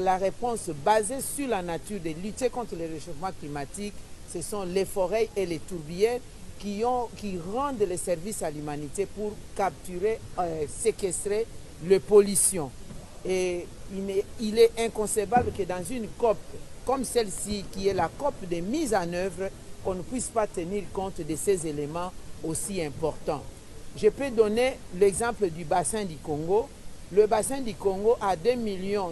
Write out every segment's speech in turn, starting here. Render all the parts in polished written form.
la réponse basée sur la nature de lutter contre le réchauffement climatique, ce sont les forêts et les tourbières qui rendent les services à l'humanité pour capturer, séquestrer les pollutions. Et il est inconcevable que dans une COP comme celle-ci, qui est la COP de mise en œuvre, qu'on ne puisse pas tenir compte de ces éléments aussi importants. Je peux donner l'exemple du bassin du Congo. Le bassin du Congo a 2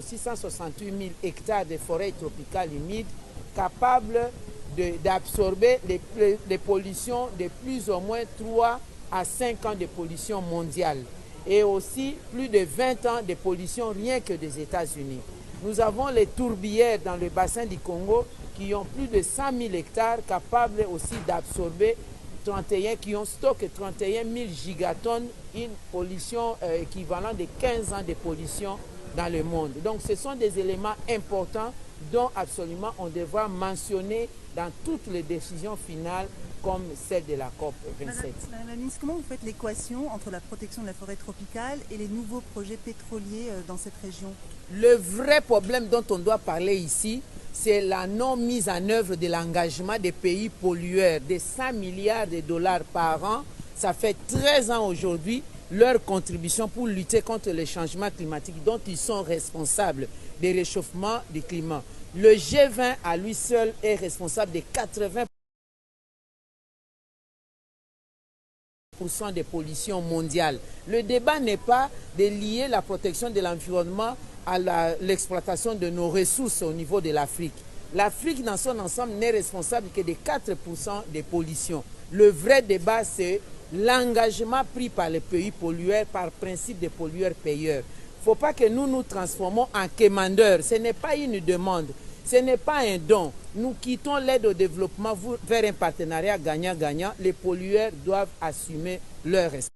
668 000 hectares de forêts tropicales humides capables d'absorber les pollutions de plus ou moins 3 à 5 ans de pollution mondiale et aussi plus de 20 ans de pollution rien que des États-Unis. Nous avons les tourbières dans le bassin du Congo qui ont plus de 100 000 hectares capables aussi d'absorber 31, qui ont stocké 31 000 gigatonnes, une pollution équivalente de 15 ans de pollution dans le monde. Donc ce sont des éléments importants dont absolument on devra mentionner dans toutes les décisions finales comme celle de la COP 27. Madame la ministre, comment vous faites l'équation entre la protection de la forêt tropicale et les nouveaux projets pétroliers dans cette région? Le vrai problème dont on doit parler ici, c'est la non-mise en œuvre de l'engagement des pays pollueurs de 100 milliards de dollars par an. Ça fait 13 ans aujourd'hui leur contribution pour lutter contre le changement climatique dont ils sont responsables des réchauffements du climat. Le G20 à lui seul est responsable de 80% des pollutions mondiales. Le débat n'est pas de lier la protection de l'environnement à l'exploitation de nos ressources au niveau de l'Afrique. L'Afrique dans son ensemble n'est responsable que de 4% des pollutions. Le vrai débat, c'est l'engagement pris par les pays pollueurs par principe de pollueur-payeur. Il ne faut pas que nous nous transformons en quémandeurs. Ce n'est pas une demande, ce n'est pas un don. Nous quittons l'aide au développement vers un partenariat gagnant-gagnant. Les pollueurs doivent assumer leur responsabilité.